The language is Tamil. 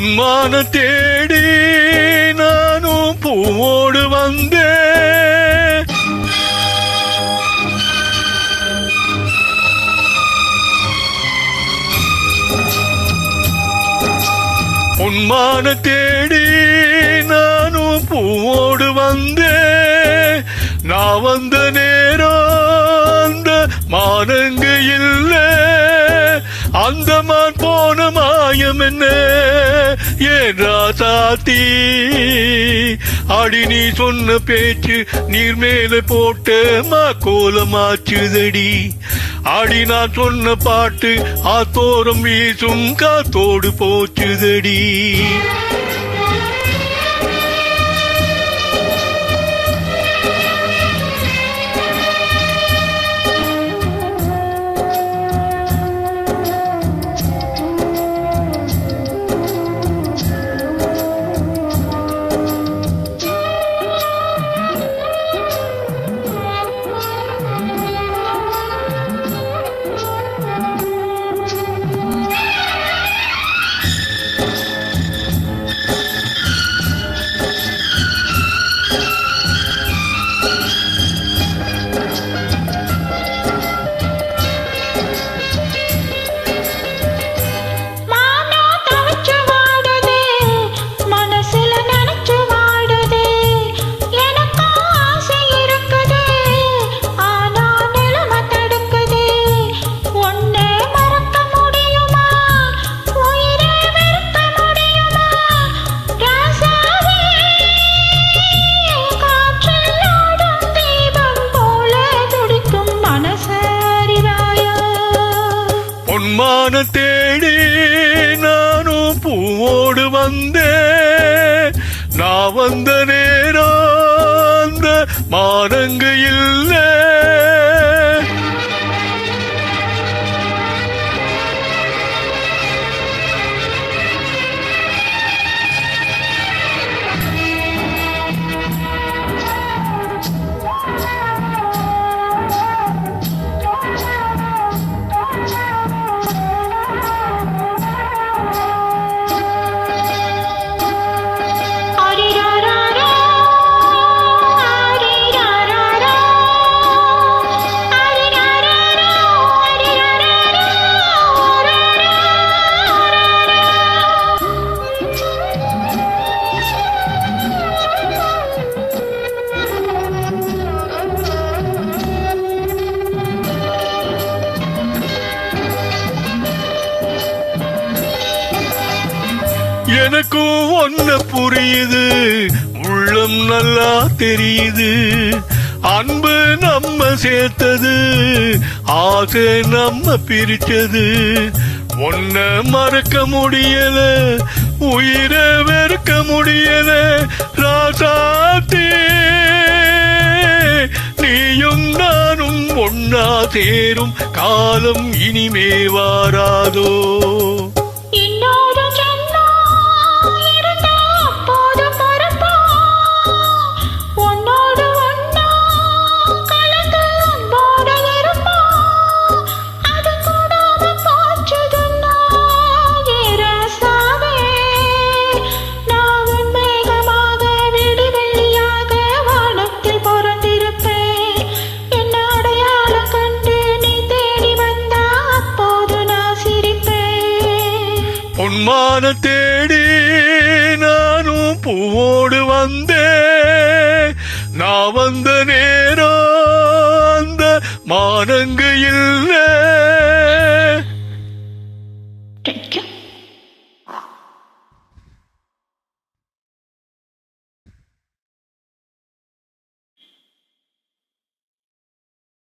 பொன்மான தேடி நானும் பூவோடு வந்தேன். பொன்மான தேடி நானும் பூவோடு வந்தேன். நான் வந்த நேரம் அந்த மானங்க இல்லை, அந்த மான் போன மாயம் என்ன ஏன் ராசாத்தி? அடி நீ சொன்ன பேச்சு நீர் மேல போட்ட கோலமாச்சுதடி. அடி நான் சொன்ன பாட்டு ஆத்தோரம் வீசும் காத்தோடு போச்சுதடி. பொன்மான தேடி நானும் பூவோடு வந்தேன். நான் வந்த நேரம் அந்த மானங்க இல்லை. எனக்கும் ஒன்ன புரியுது, உள்ளம் நல்லா தெரியுது. அன்பு நம்ம சேர்த்தது, ஆசை நம்ம பிரிச்சது. ஒன்ன மறக்க முடியல, உயிரை வெறுக்க முடியல. ராசாத்தி நீயும் நானும் ஒன்னா சேரும் காலம் இனிமே வாராதோ? பொன்மான தேடி நானும் பூவோடு வந்தேன். நான் வந்த நேரம் அந்த மானங்க இல்லை.